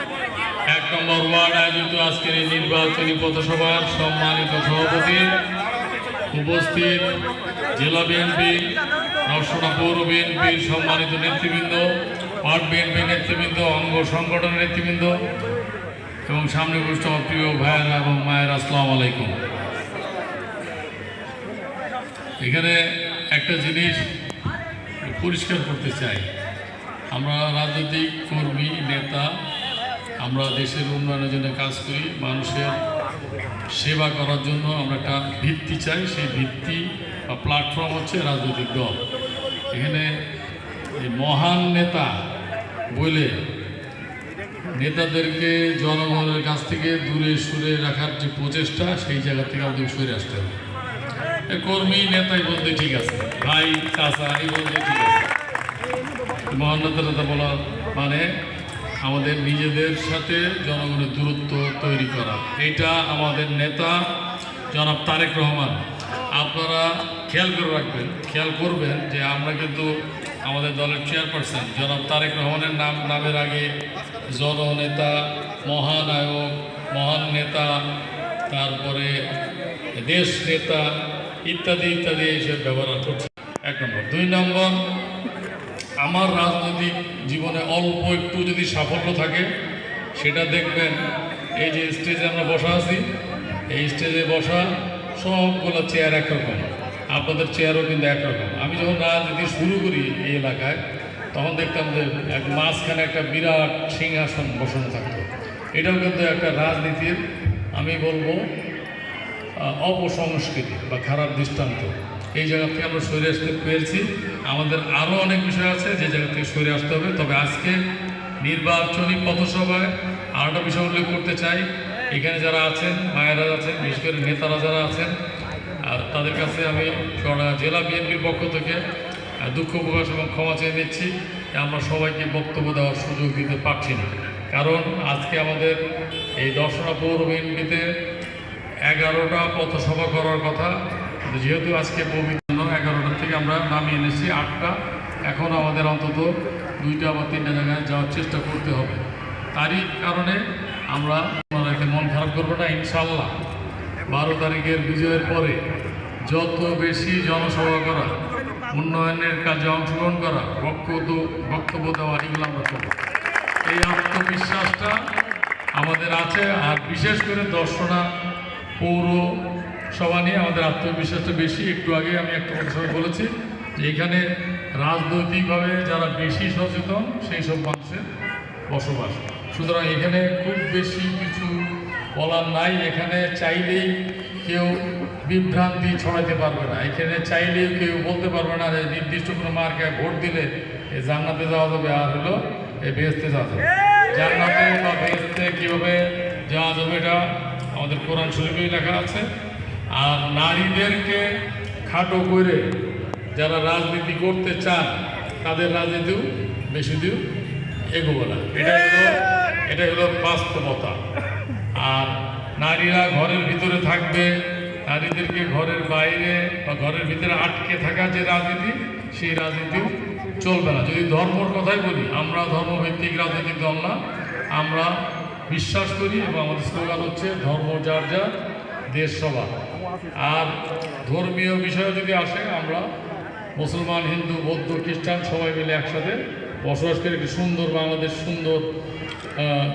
1 নম্বর word আয়োজিত আজকের এই নির্বাচনী পথসভার সম্মানিত সভাপতি, উপস্থিত জেলা বিএনপি, নরসিংদী পৌর বিএনপির সম্মানিত নেতৃবৃন্দ, ওয়ার্ড বিএনপি নেতৃবৃন্দ, অঙ্গ সংগঠনের নেতৃবৃন্দ এবং সামনে উপস্থিত আমার প্রিয় ভাইয়েরা এবং মায়ের, আসসালামু আলাইকুম। এখানে একটা জিনিস পরিষ্কার করতে চাই, আমরা রাজনৈতিক কর্মী নেতা, আমরা দেশের উন্নয়নের জন্য কাজ করি, মানুষের সেবা করার জন্য আমরা একটা ভিত্তি চাই। সেই ভিত্তি বা প্ল্যাটফর্ম হচ্ছে রাজনৈতিক দল। এখানে মহান নেতা বলে নেতাদেরকে জনগণের কাছ থেকে দূরে সরে রাখার যে প্রচেষ্টা, সেই জায়গা থেকে আমাদের সরে আসতে হবে। কর্মী নেতাই বলতে ঠিক আছে, ভাই চাচা এই বলতে ঠিক আছে। মহান নেতা বলার মানে আমাদের নিজেদের সাথে জনগণের দূরত্ব তৈরি করা। এটা আমাদের নেতা জনাব তারেক রহমান। আপনারা খেয়াল করে রাখবেন, খেয়াল করবেন যে আমরা কিন্তু আমাদের দলের চেয়ারপারসন জনাব তারেক রহমানের নামের আগে জননেতা, মহানায়ক, মহান নেতা, তারপরে দেশ নেতা ইত্যাদি ইত্যাদি এইসব ব্যবহার করছে। 1 নম্বর। 2 নম্বর, আমার রাজনৈতিক জীবনে অল্প একটু যদি সাফল্য থাকে সেটা দেখবেন এই যে স্টেজে আমরা বসা আছি, এই স্টেজে বসা সবগুলো চেয়ার একরকম, আপনাদের চেয়ারও কিন্তু একরকম। আমি যখন রাজনীতি শুরু করি এই এলাকায় তখন দেখতাম যে মাঝখানে একটা বিরাট সিংহাসন বসানো থাকতো। এটাও কিন্তু একটা রাজনীতির, আমি বলবো, অপসংস্কৃতি বা খারাপ দৃষ্টান্ত। এই জায়গা থেকে আমরা সরে আসতে পেরেছি। আমাদের আরও অনেক বিষয় আছে যে জায়গা থেকে সরে আসতে হবে। তবে আজকে নির্বাচনী পথসভায় আরেকটা বিষয় উল্লেখ করতে চাই, এখানে যারা আছেন, মায়েরা আছেন, বিশেষ করে নেতারা যারা আছেন, আর তাদের কাছে আমি জেলা বিএনপির পক্ষ থেকে দুঃখ প্রকাশ এবং ক্ষমা চেয়ে নিচ্ছি। আমরা সবাইকে বক্তব্য দেওয়ার সুযোগ দিতে পারছি না, কারণ আজকে আমাদের এই দর্শনা পৌর বিএনপিতে 11টা পথসভা করার কথা, যেহেতু আজকে পবিত্র 11টা থেকে আমরা নামিয়ে এনেছি 8টা। এখন আমাদের অন্তত 2টা বা 3টা জায়গায় যাওয়ার চেষ্টা করতে হবে। তারই কারণে আমরা মন খারাপ করবো না। ইনশাল্লাহ 12 তারিখের বিজয়ের পরে যত বেশি জনসভা করা, উন্নয়নের কাজে অংশগ্রহণ করা, বক্তব্য দেওয়া, এগুলো আমরা করব। এই আত্মবিশ্বাসটা আমাদের আছে। আর বিশেষ করে দর্শনা পৌরসভা নিয়ে আমাদের আত্মবিশ্বাসটা বেশি। একটু আগে আমি একটা কথা বলেছি যে এখানে রাজনৈতিকভাবে যারা বেশি সচেতন সেই সব মানুষের বসবাস। সুতরাং এখানে খুব বেশি কিছু বলার নাই। এখানে চাইলেই কেউ বিভ্রান্তি ছড়াইতে পারবে না। এখানে চাইলেই কেউ বলতে পারবে না যে নির্দিষ্ট কোনো মার্কায় ভোট দিলে এই জান্নাতে যাওয়া যাবে, আর হলো এই বেহেশতে যাওয়া যাবে। জান্নাতে বা বেহেশতে কীভাবে যাওয়া যাবে এটা আমাদের কোরআন শরীফেই লেখা আছে। আর নারীদেরকে খাটো করে যারা রাজনীতি করতে চান তাদের রাজনীতিও বেশি দূর এগোবে না। এটা হলো বাস্তবতা। আর নারীরা ঘরের ভিতরে থাকবে, নারীদেরকে ঘরের বাইরে বা ঘরের ভিতরে আটকে থাকা যে রাজনীতি, সেই রাজনীতিও চলবে না। যদি ধর্মর কথাই বলি, আমরা ধর্মভিত্তিক রাজনৈতিক দল না, আমরা বিশ্বাস করি এবং আমাদের স্লোগান হচ্ছে ধর্ম যার যার, দেশ সবার। আর ধর্মীয় বিষয়ে যদি আসে, আমরা মুসলমান, হিন্দু, বৌদ্ধ, খ্রিস্টান সবাই মিলে একসাথে বসবাস করে একটি সুন্দর বাংলাদেশ, সুন্দর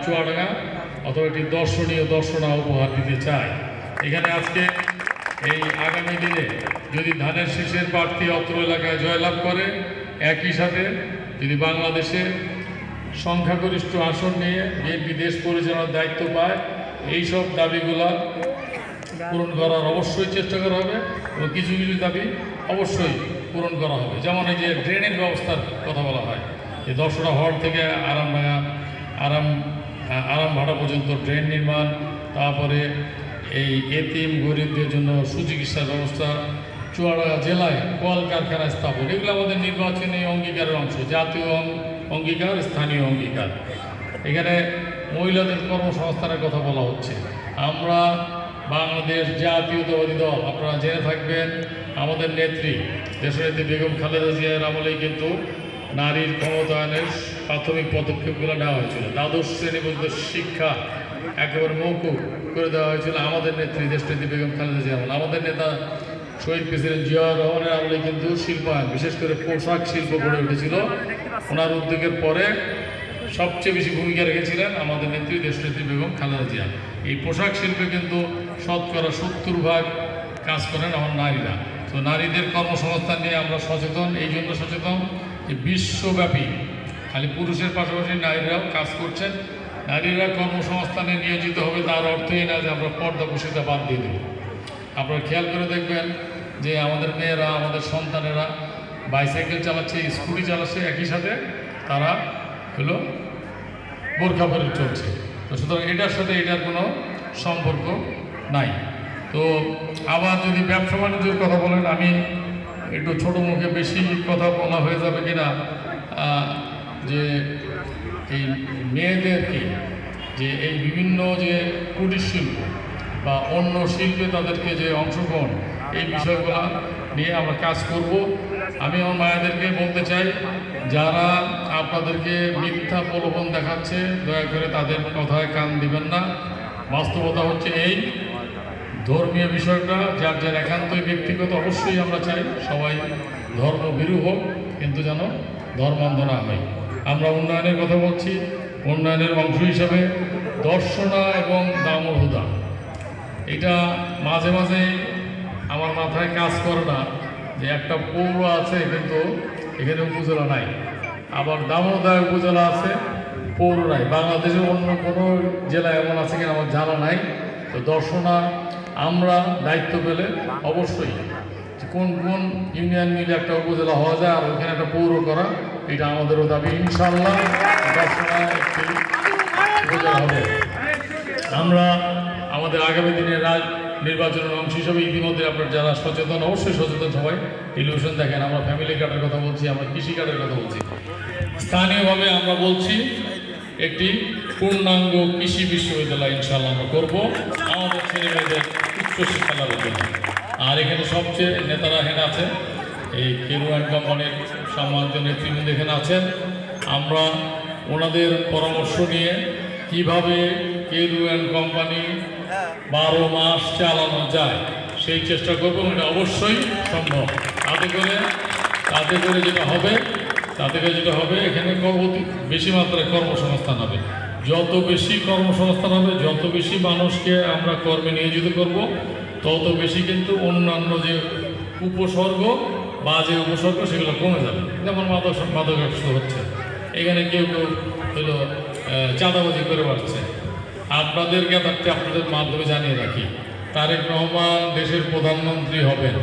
চুয়াডাঙ্গা অথবা একটি দর্শনা উপহার দিতে চাই। এখানে আজকে এই আগামী দিনে যদি ধানের শীষের প্রার্থী অত্র এলাকায় জয়লাভ করে, একই সাথে যদি বাংলাদেশে সংখ্যাগরিষ্ঠ আসন নিয়ে বিএনপি দেশ পরিচালনার দায়িত্ব পায়, এইসব দাবিগুলা পূরণ করার অবশ্যই চেষ্টা করা হবে এবং কিছু কিছু দাবি অবশ্যই পূরণ করা হবে। যেমন এই যে ড্রেনের ব্যবস্থার কথা বলা হয়, যে দর্শনা হল থেকে আরামভাটা পর্যন্ত ড্রেন নির্মাণ, তারপরে এই এতিম গরিবদের জন্য সুচিকিৎসার ব্যবস্থা, চুয়াডাঙ্গা জেলায় কলকারখানা স্থাপন, এগুলো আমাদের নির্বাচনী অঙ্গীকারের অংশ, জাতীয় অঙ্গীকার, স্থানীয় অঙ্গীকার। এখানে মহিলাদের কর্মসংস্থানের কথা বলা হচ্ছে। আমরা বাংলাদেশ জাতীয়তাবাদী দল, আপনারা জেনে থাকবেন আমাদের নেত্রী দেশনেত্রী বেগম খালেদা জিয়ার আমলেই কিন্তু নারীর ক্ষমতায়নের প্রাথমিক পদক্ষেপগুলো নেওয়া হয়েছিল। দ্বাদশ শ্রেণী পর্যন্ত শিক্ষা একেবারে মৌকুফ করে দেওয়া হয়েছিল আমাদের নেত্রী দেশনেত্রী বেগম খালেদা জিয়া। আমাদের নেতা শহীদ প্রেসিডেন্ট জিয়াউর রহমানের আমলে কিন্তু শিল্পায়ন, বিশেষ করে পোশাক শিল্প গড়ে উঠেছিল। ওনার উদ্যোগের পরে সবচেয়ে বেশি ভূমিকা রেখেছিলেন আমাদের নেত্রী দেশনেত্রী বেগম খালেদা জিয়া। এই পোশাক শিল্পে কিন্তু 70% কাজ করেন আমার নারীরা। তো নারীদের কর্মসংস্থান নিয়ে আমরা সচেতন, এই জন্য সচেতন যে বিশ্বব্যাপী খালি পুরুষের পাশাপাশি নারীরাও কাজ করছেন। নারীরা কর্মসংস্থানে নিয়োজিত হবে, তার অর্থই না যে আমরা পর্দাকুশিতা বাদ দিয়ে দেব। আপনারা খেয়াল করে দেখবেন যে আমাদের মেয়েরা, আমাদের সন্তানেরা বাইসাইকেল চালাচ্ছে, স্কুটি চালাচ্ছে, একই সাথে তারা হলো বোরখা পরে চলছে। তো সুতরাং এটার সাথে এটার কোনো সম্পর্ক নাই। তো আবার যদি ব্যবসা বাণিজ্যের কথা বলেন, আমি একটু ছোটো মুখে বেশি কথা বলা হয়ে যাবে কিনা, যে এই মেয়েদেরকে যে এই বিভিন্ন যে কুটির শিল্প বা অন্য শিল্পে তাদেরকে যে অংশগ্রহণ, এই বিষয়গুলো নিয়ে আমরা কাজ করব। আমি আমার মায়েদেরকে বলতে চাই, যারা আপনাদেরকে মিথ্যা প্রলোভন দেখাচ্ছে, দয়া করে তাদের কথায় কান দিবেন না। বাস্তবতা হচ্ছে এই, ধর্মীয় বিষয়টা যার যার একান্তই ব্যক্তিগত। অবশ্যই আমরা চাই সবাই ধর্মভীরু হোক, কিন্তু যেন ধর্মান্ধ না হয়। আমরা উন্নয়নের কথা বলছি, উন্নয়নের অংশ হিসাবে দর্শনা এবং দামুল হুদা, এটা মাঝে মাঝে আমার মাথায় কাজ করে না যে একটা পৌর আছে কিন্তু এখানে উপজেলা নাই, আবার দামোদর উপজেলা আছে, পৌর নাই। বাংলাদেশের অন্য কোনো জেলা এমন আছে কিনা আমার জানা নাই। তো দর্শনা আমরা দায়িত্ব পেলে অবশ্যই কোন কোন ইউনিয়ন মিলে একটা উপজেলা হওয়া যায় আর ওইখানে একটা পৌর করা, এটা আমাদেরও দাবি। ইনশাআল্লাহ দর্শনা একটি উপজেলা হবে। আমরা আমাদের আগামী দিনের নির্বাচনের অংশ হিসেবে ইতিমধ্যে আপনার যারা সচেতন, অবশ্যই সচেতন সবাই, টেলিভিশন দেখেন, আমরা ফ্যামিলি কার্ডের কথা বলছি, আমরা কৃষি কার্ডের কথা বলছি। স্থানীয়ভাবে আমরা বলছি একটি পূর্ণাঙ্গ কৃষি বিশ্ববিদ্যালয় ইনশাআল্লাহ আমরা করবো আমাদের ছেলে মেয়েদের উচ্চশিক্ষা লাভের জন্য। আর এখানে সবচেয়ে নেতারা এখানে আছেন, এই কেরু অ্যান্ড কোম্পানির সম্মানিত নেতৃবৃন্দ এখানে আছেন। আমরা ওনাদের পরামর্শ নিয়ে কিভাবে কেরু অ্যান্ড কোম্পানি 12 মাস চালানো যায় সেই চেষ্টা করবো। এটা অবশ্যই সম্ভব। তাতে করে যেটা হবে এখানে বেশি মাত্রায় কর্মসংস্থান হবে। যত বেশি কর্মসংস্থান হবে, যত বেশি মানুষকে আমরা কর্মে নিয়োজিত করব, তত বেশি কিন্তু অন্যান্য যে উপসর্গ বা যে উপসর্গ সেগুলো কমে যাবে। যেমন মাদকাসক্ত হচ্ছে, এখানে কেউ হলো চাঁদাবাজি করে বাড়ছে। আপনাদেরকে থাকতে আপনাদের মাধ্যমে জানিয়ে রাখি, তারেক রহমান দেশের প্রধানমন্ত্রী হবেন,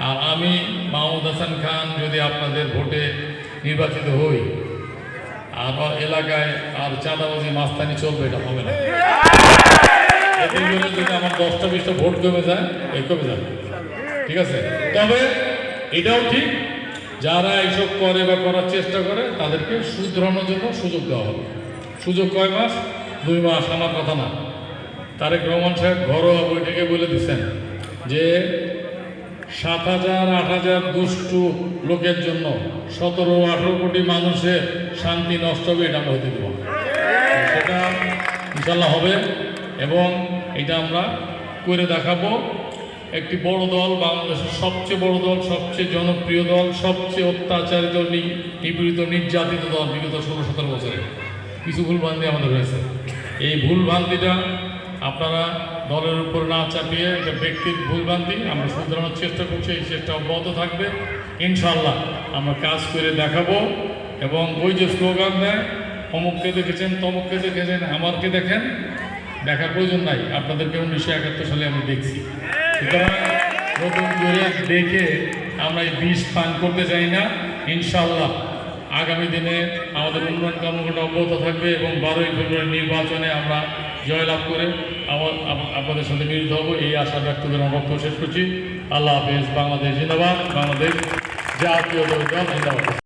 আর আমি মাহমুদ হাসান খান যদি আপনাদের ভোটে নির্বাচিত হই, আর এলাকায় আর চাঁদাবাজি মাস্তানি চলবে, এটা হবে না। এতে করে যদি আমার 10টা-20টা ভোট কমে যায়, ঠিক আছে। তবে এটাও ঠিক, যারা এইসব করে বা করার চেষ্টা করে তাদেরকে শুধরানোর জন্য সুযোগ দেওয়া হবে। সুযোগ কয় মাস? 2 মাস, আমার কথা না। তারেক রহমান সাহেব ঘরোয়া বৈঠকে বলে দিচ্ছেন যে 7,000-8,000 দুষ্টু লোকের জন্য 17-18 কোটি মানুষের শান্তি নষ্ট হবে, এটা আমরা হতে দেব। সেটা ইনশাল্লাহ হবে এবং এটা আমরা করে দেখাবো। একটি বড় দল, বাংলাদেশের সবচেয়ে বড় দল, সবচেয়ে জনপ্রিয় দল, সবচেয়ে অত্যাচারিত, নিপীড়িত, নির্যাতিত দল বিগত 16-17 বছরে কিছু ভুলভ্রান্তি আমাদের রয়েছে। এই ভুলভ্রান্তিটা আপনারা দলের উপর না চাপিয়ে, এটা ব্যক্তির ভুলভ্রান্তি, আমরা শুধরানোর চেষ্টা করছি। এই চেষ্টা অব্যাহত থাকবে ইনশাআল্লাহ। আমরা কাজ করে দেখাবো এবং ওই যে স্লোগান দেয়, অমুককে দেখেছেন, তমুককে দেখেছেন, আমারকে দেখেন, দেখার প্রয়োজন নাই। আপনাদেরকে 1971 সালে আমি দেখছি। সুতরাং নতুন করে দেখে আমরা এই বিষ পান করতে চাই না। ইনশাআল্লাহ আগামী দিনে আমাদের উন্নয়ন কর্মকাণ্ড অব্যাহত থাকবে এবং 12ই ফেব্রুয়ারি নির্বাচনে আমরা জয়লাভ করে আপনাদের সাথে মিলিত হব, এই আশা ব্যক্ত করে আমরা বক্তব্য শেষ করছি। আল্লাহ হাফেজ। বাংলাদেশ জিন্দাবাদ, বাংলাদেশ জাতীয় দল জিন্দাবাদ।